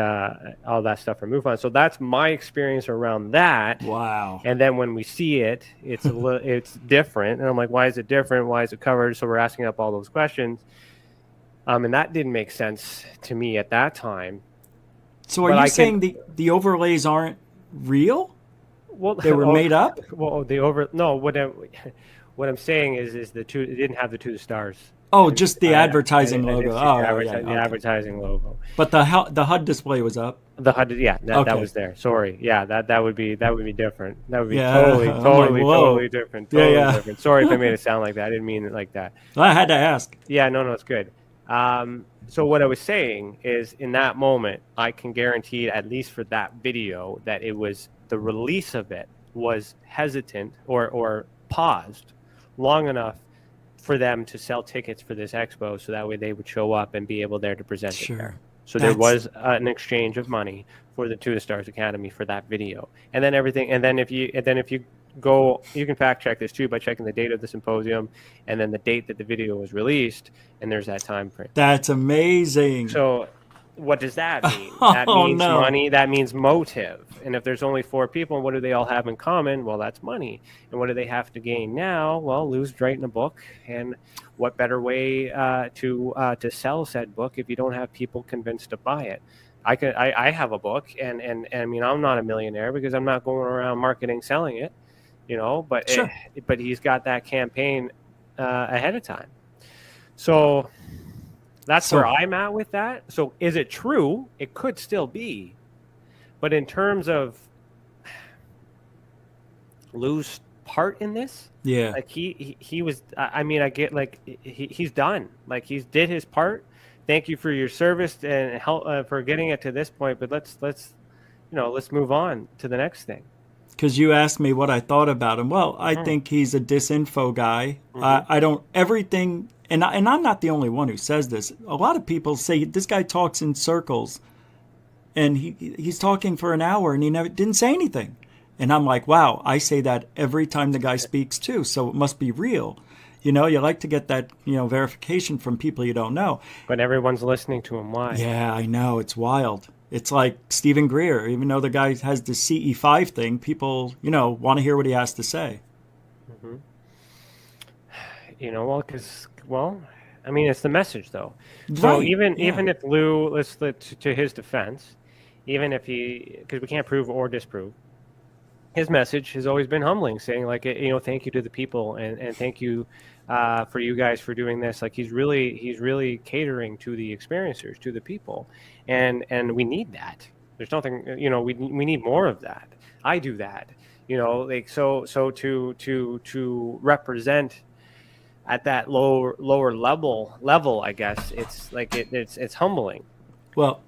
all that stuff are moved on. So that's my experience around that. Wow. And then when we see it, it's it's different. And I'm like, why is it different? Why is it covered? So we're asking up all those questions. And that didn't make sense to me at that time. So are you saying the overlays aren't real? Well, they were made up? Well, what I'm saying is the two, it didn't have the two stars. Oh, just the advertising logo. The advertising logo. But the HUD display was up. The HUD, that was there. Sorry, that would be different. That would be totally different. Different. Sorry if I made it sound like that. I didn't mean it like that. I had to ask. Yeah, no, it's good. So what I was saying is, in that moment, I can guarantee, at least for that video, that it was the release of it was hesitant or paused long enough for them to sell tickets for this expo, so that way they would show up and be able there to present it there. So there was an exchange of money for the To the Stars Academy for that video, and then everything. And then if you go, you can fact check this too by checking the date of the symposium and then the date that the video was released, and there's that time frame. That's amazing. So what does that mean? That means money. That means motive. And if there's only 4 people, what do they all have in common? Well, that's money. And what do they have to gain now? Well, Lou's writing a book. And what better way to sell said book if you don't have people convinced to buy it? I have a book, and I mean, I'm not a millionaire because I'm not going around marketing selling it, but but he's got that campaign ahead of time. So that's where I'm at with that. So is it true? It could still be. But in terms of Lou's part in this, like he was. I mean, I get like he's done. Like he's did his part. Thank you for your service and help for getting it to this point. But let's move on to the next thing. Because you asked me what I thought about him. Well, I think he's a disinfo guy. I don't everything, and I'm not the only one who says this. A lot of people say this guy talks in circles. And he's talking for an hour and he didn't say anything. And I'm like, wow, I say that every time the guy speaks too. So it must be real. You like to get that, verification from people you don't know. But everyone's listening to him. Why? Yeah, I know. It's wild. It's like Stephen Greer. Even though the guy has the CE5 thing, people, want to hear what he has to say. I mean, it's the message though. So even if Lou, to his defense, even if because we can't prove or disprove, his message has always been humbling, saying like, thank you to the people and thank you for you guys for doing this. Like he's really catering to the experiencers, to the people, and we need that. There's nothing, we need more of that. I do that, so to represent at that lower level, I guess it's like it's humbling. Well,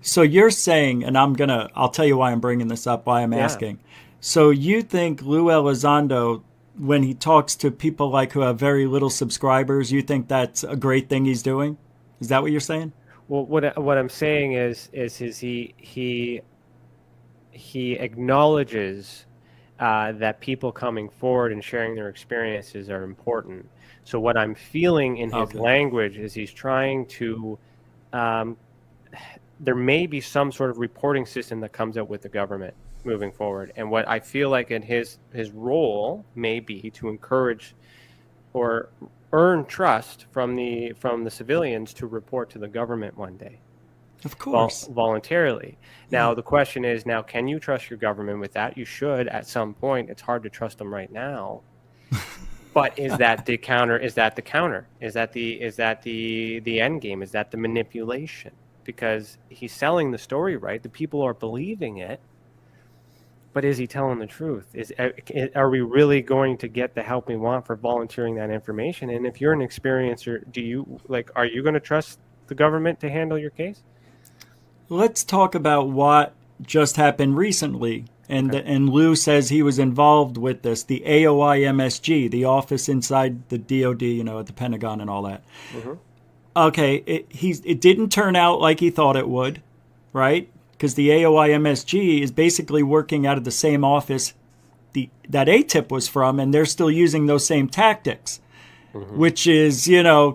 so you're saying, and I'll tell you why I'm bringing this up, why I'm asking. So you think Lou Elizondo, when he talks to people like who have very little subscribers, you think that's a great thing he's doing? Is that what you're saying? Well, what I'm saying is he acknowledges that people coming forward and sharing their experiences are important. So what I'm feeling in his language is he's trying to, there may be some sort of reporting system that comes up with the government moving forward. And what I feel like in his role may be to encourage or earn trust from the civilians to report to the government one day. Of course. Voluntarily. Now, the question is, can you trust your government with that? You should at some point. It's hard to trust them right now. But is that the counter? Is that the counter? Is that the end game? Is that the manipulation? Because he's selling the story right. The people are believing it. But is he telling the truth? Are we really going to get the help we want for volunteering that information? And if you're an experiencer, are you going to trust the government to handle your case? Let's talk about what just happened recently. And Lou says he was involved with this, the AOI MSG, the office inside the DOD, at the Pentagon and all that. Mm-hmm. Okay, it didn't turn out like he thought it would, right? Because the AOI MSG is basically working out of the same office that ATIP was from, and they're still using those same tactics, which is,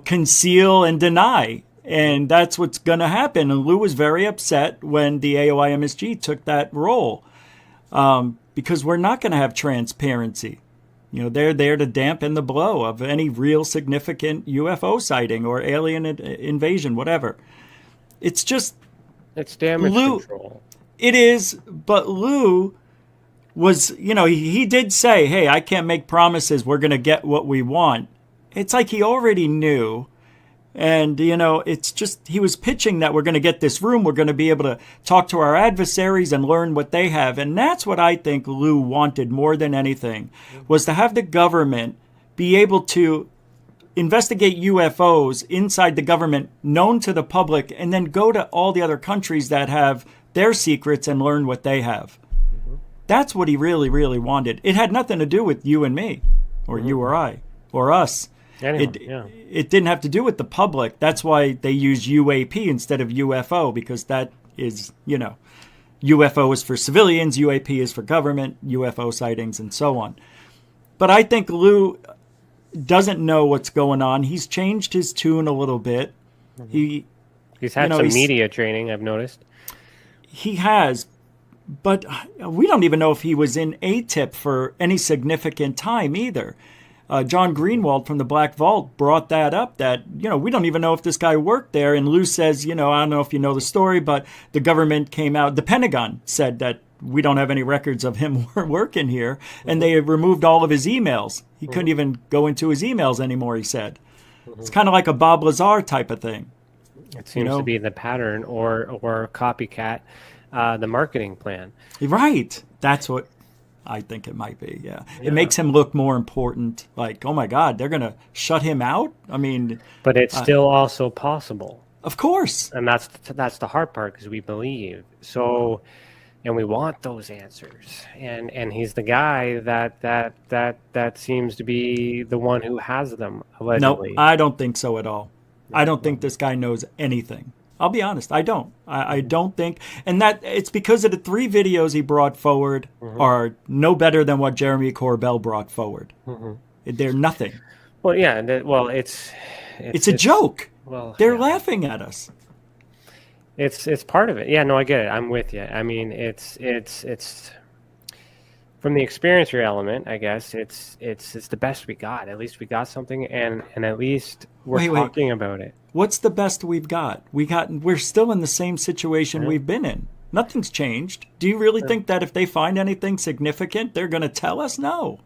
conceal and deny. And that's what's going to happen. And Lou was very upset when the AOI MSG took that role, because we're not going to have transparency. They're there to dampen the blow of any real significant UFO sighting or alien invasion, whatever. It's damage Lou, control. It is, but Lou was, he did say, hey, I can't make promises we're going to get what we want. It's like he already knew. And, it's just, he was pitching that we're going to get this room. We're going to be able to talk to our adversaries and learn what they have. And that's what I think Lou wanted more than anything, was to have the government be able to investigate UFOs inside the government, known to the public, and then go to all the other countries that have their secrets and learn what they have. That's what he really, really wanted. It had nothing to do with you and me, or you or I, or us. It didn't have to do with the public. That's why they use UAP instead of UFO, because that is, UFO is for civilians, UAP is for government, UFO sightings, and so on. But I think Lou doesn't know what's going on. He's changed his tune a little bit. He's had some media training, I've noticed. He has, but we don't even know if he was in ATIP for any significant time either. John Greenwald from the Black Vault brought that up, that, we don't even know if this guy worked there. And Lou says, I don't know if you know the story, but the government came out, the Pentagon said that we don't have any records of him working here. And they removed all of his emails. He couldn't even go into his emails anymore, he said. It's kind of like a Bob Lazar type of thing. It seems to be the pattern or copycat, the marketing plan. Right. That's what I think it might be, yeah. It makes him look more important. Like, oh my God, they're going to shut him out? I mean... But it's still also possible. Of course. And that's the hard part, because we believe. So, and we want those answers. And he's the guy that seems to be the one who has them, allegedly. No, I don't think so at all. I don't think this guy knows anything. I'll be honest, I don't. I don't think, and that it's because of the 3 videos he brought forward are no better than what Jeremy Corbell brought forward. They're nothing. Well, yeah, it's a joke. Well, they're laughing at us. It's part of it. Yeah, no, I get it. I'm with you. I mean, it's from the experiencer element, I guess it's the best we got. At least we got something, and at least we're talking about it. What's the best we've got? We're still in the same situation we've been in. Nothing's changed. Do you really think that if they find anything significant, they're going to tell us? No.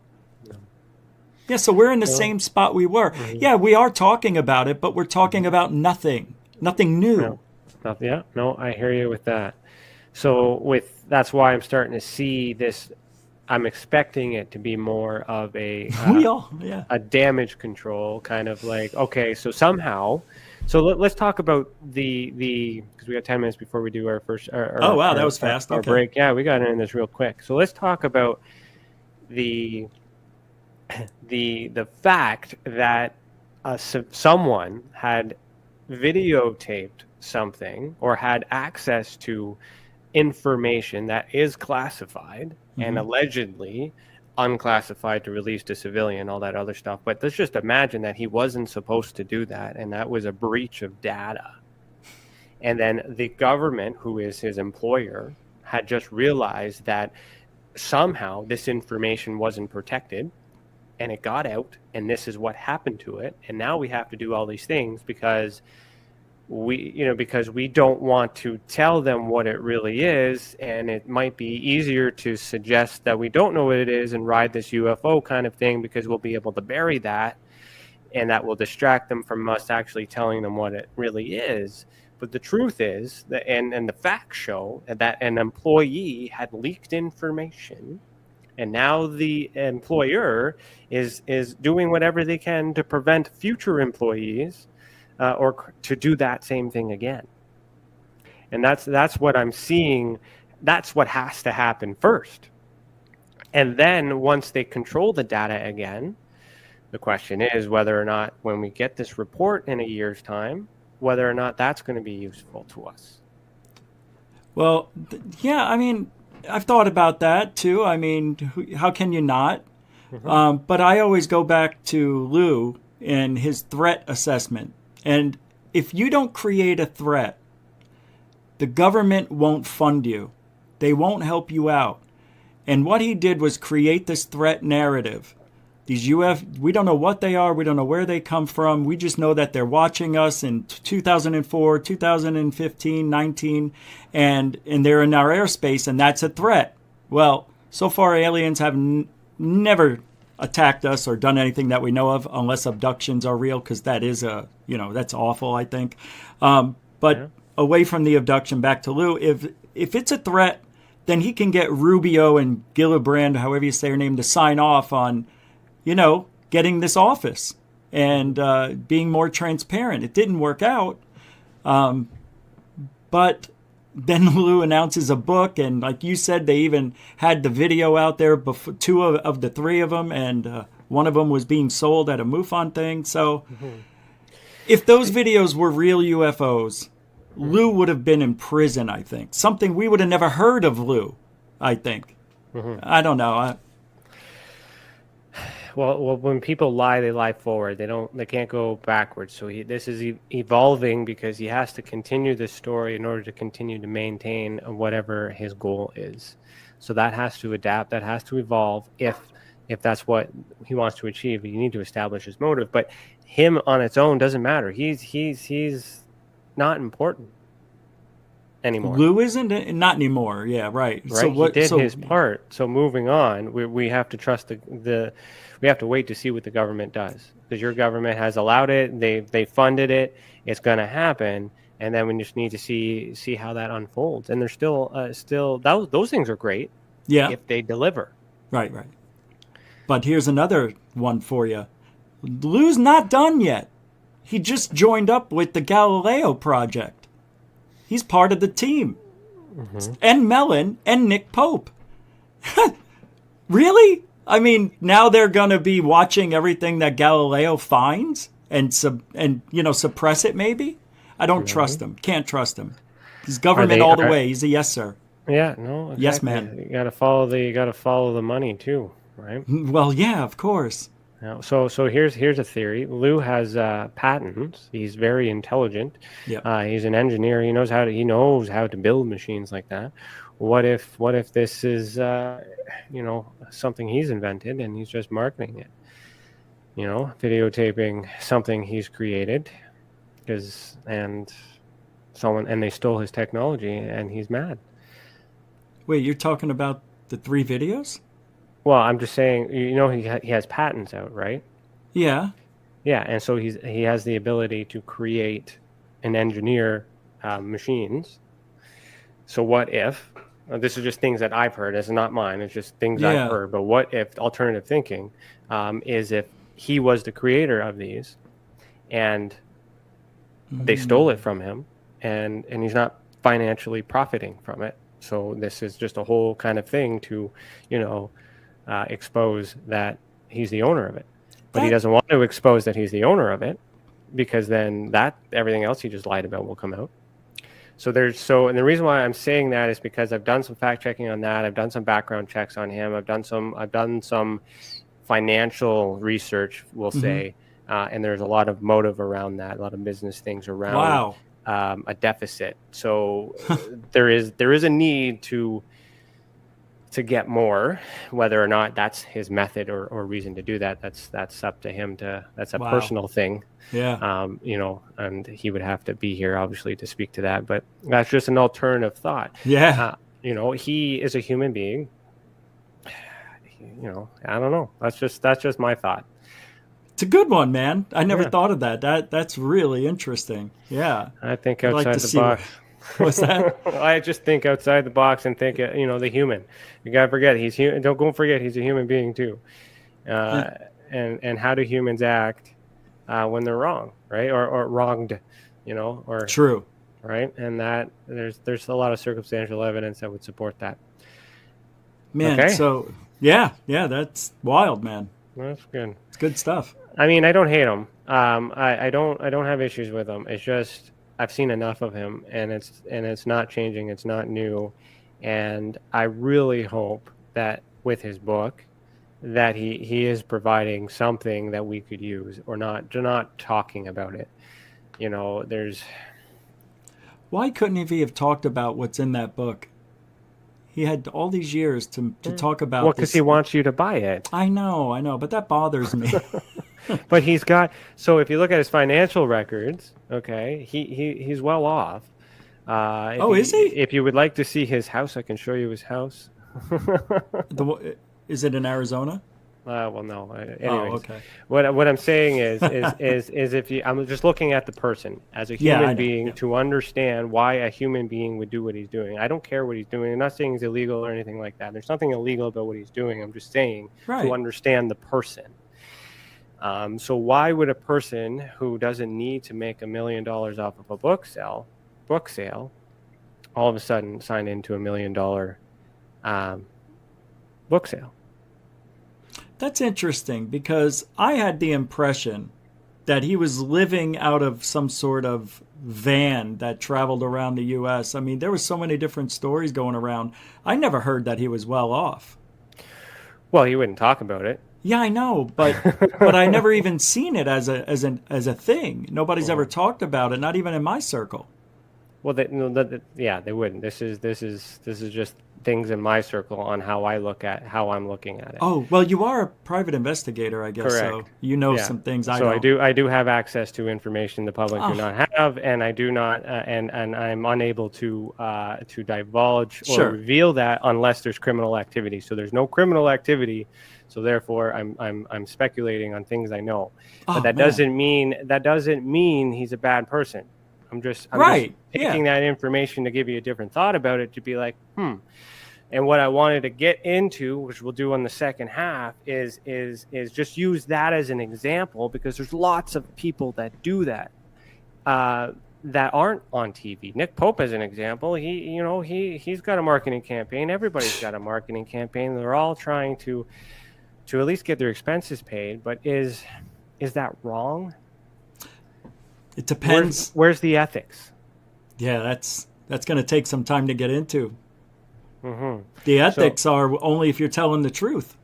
Yeah, so we're in the same spot we were. Yeah, we are talking about it, but we're talking about nothing new. No, I hear you with that. So that's why I'm starting to see this. I'm expecting it to be more of a damage control kind of like, okay, so somehow, let's talk about the because we got 10 minutes before we do our first. That was fast. Our break. Yeah, we got in this real quick. So let's talk about the fact that someone had videotaped something or had access to information that is classified and allegedly unclassified to release to civilian, all that other stuff. But let's just imagine that he wasn't supposed to do that, and that was a breach of data. And then the government, who is his employer, had just realized that somehow this information wasn't protected, and it got out, and this is what happened to it. And now we have to do all these things because we don't want to tell them what it really is, and it might be easier to suggest that we don't know what it is and ride this UFO kind of thing, because we'll be able to bury that, and that will distract them from us actually telling them what it really is. But the truth is that, and the facts show that an employee had leaked information, and now the employer is doing whatever they can to prevent future employees or to do that same thing again. And that's what I'm seeing. That's what has to happen first. And then once they control the data again, the question is whether or not when we get this report in a year's time, whether or not that's going to be useful to us. Well, yeah, I mean, I've thought about that too. I mean, how can you not? But I always go back to Lou and his threat assessment. And if you don't create a threat, the government won't fund you. They won't help you out. And what he did was create this threat narrative. These we don't know what they are. We don't know where they come from. We just know that they're watching us in 2004, 2015, 19, and they're in our airspace, and that's a threat. Well, so far aliens have never attacked us or done anything that we know of, unless abductions are real, because that is that's awful, I think. But away from the abduction, back to Lou, if it's a threat, then he can get Rubio and Gillibrand, however you say her name, to sign off on getting this office and being more transparent. It didn't work out. But then Lou announces a book, and like you said, they even had the video out there before, two of the three of them, and one of them was being sold at a MUFON thing. So if those videos were real UFOs, Lou would have been in prison, I think. Something we would have never heard of Lou, I think. I don't know. Well, when people lie, they lie forward. They can't go backwards. So this is evolving because he has to continue this story in order to continue to maintain whatever his goal is. So that has to adapt. That has to evolve. If that's what he wants to achieve, you need to establish his motive. But him on its own doesn't matter. He's not important anymore. Lou isn't, not anymore. Yeah, right. So he did his part. So moving on, we have to trust we have to wait to see what the government does, because your government has allowed it. They funded it. It's going to happen, and then we just need to see how that unfolds. And there's still those things are great. Yeah, if they deliver. Right. But here's another one for you. Lou's not done yet. He just joined up with the Galileo project. He's part of the team. And Mellon and Nick Pope. Really? I mean, now they're going to be watching everything that Galileo finds and suppress it maybe? I don't trust him. Can't trust him. He's government all the way. He's a yes, sir. Yeah, no. Exactly. Yes, man. You got to follow the money too, right? Well, yeah, of course. So here's a theory. Lou has patents. He's very intelligent. Yep. He's an engineer. He knows how to build machines like that. What if this is something he's invented and he's just marketing it? Videotaping something he's created, and they stole his technology and he's mad. Wait, you're talking about the 3 videos? Well, I'm just saying, he has patents out, right? Yeah. Yeah, and so he has the ability to create and engineer machines. So what if, this is just things that I've heard, it's not mine, it's just things I've heard, but what if, alternative thinking, is if he was the creator of these and they stole it from him and he's not financially profiting from it. So this is just a whole kind of thing to, expose that he's the owner of it, but he doesn't want to expose that he's the owner of it, because then everything else he just lied about will come out. And the reason why I'm saying that is because I've done some fact checking on that. I've done some background checks on him. I've done some financial research, we'll say, and there's a lot of motive around that, a lot of business things around a deficit. So there is a need to get more. Whether or not that's his method or reason to do that, that's up to him. That's a personal thing. Yeah. And he would have to be here obviously to speak to that, but that's just an alternative thought. Yeah. He is a human being. I don't know. That's just my thought. It's a good one, man. I never thought of that. That's really interesting. Yeah. I think outside the box. What's that? I just think outside the box and think, the human. You gotta forget he's human. Don't forget he's a human being too. And how do humans act when they're wrong, right? Or wronged, or True. right. And that there's a lot of circumstantial evidence that would support that. Man, Okay. so yeah, that's wild, man. That's good. It's good stuff. I mean, I don't hate him. I don't have issues with him. It's just I've seen enough of him, and it's not changing. It's not new, and I really hope that with his book, that he is providing something that we could use, or not talking about it. There's. Why couldn't he have talked about what's in that book? He had all these years to talk about. Well, because he wants you to buy it. I know, but that bothers me. But he's got. So if you look at his financial records, okay, he's well off. Is he? If you would like to see his house, I can show you his house. Is it in Arizona? Well, no. Anyways, okay. What I'm saying is if you, I'm just looking at the person as a human being to understand why a human being would do what he's doing. I don't care what he's doing. I'm not saying he's illegal or anything like that. There's nothing illegal about what he's doing. I'm just saying to understand the person. So why would a person who doesn't need to make $1 million off of a book sale, all of a sudden sign into $1 million book sale? That's interesting, because I had the impression that he was living out of some sort of van that traveled around the U.S. I mean, there were so many different stories going around. I never heard that he was well off. Well, he wouldn't talk about it. Yeah, I know, but I never even seen it as a thing. Nobody's ever talked about it, not even in my circle. Well, they wouldn't. This is just things in my circle on how I'm looking at it. Oh, well, you are a private investigator, I guess. Correct. So you know some things I don't. So I do have access to information the public do not have, and I do not, and I'm unable to divulge or reveal that unless there's criminal activity. So there's no criminal activity, so therefore I'm speculating on things I know. But that doesn't mean he's a bad person. I'm just taking that information to give you a different thought about it, to be like, And what I wanted to get into, which we'll do on the second half, is just use that as an example, because there's lots of people that do that, that aren't on TV. Nick Pope, as an example, he's got a marketing campaign. Everybody's got a marketing campaign. They're all trying to at least get their expenses paid. But is that wrong? It depends. Where's the ethics? Yeah, that's going to take some time to get into. Mm-hmm. The ethics are only if you're telling the truth.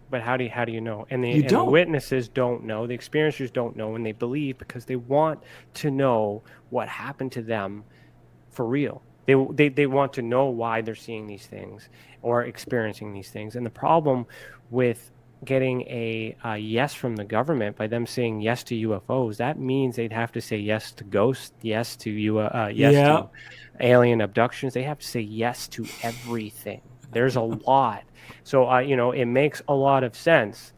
But how do you know? And the witnesses don't know. The experiencers don't know, and they believe because they want to know what happened to them for real. They want to know why they're seeing these things or experiencing these things. And the problem with getting a yes from the government, by them saying yes to UFOs, that means they'd have to say yes to ghosts, yes to to alien abductions. They have to say yes to everything. There's a lot. So it makes a lot of sense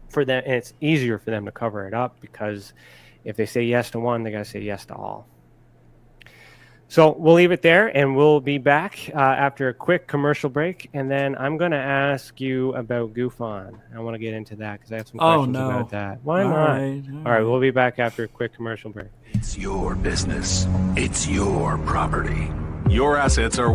for them, and it's easier for them to cover it up, because if they say yes to one, they got to say yes to all. So we'll leave it there, and we'll be back after a quick commercial break, and then I'm going to ask you about GUFON. I want to get into that because I have some questions about that. Why not? All right, we'll be back after a quick commercial break. It's your business. It's your property. Your assets are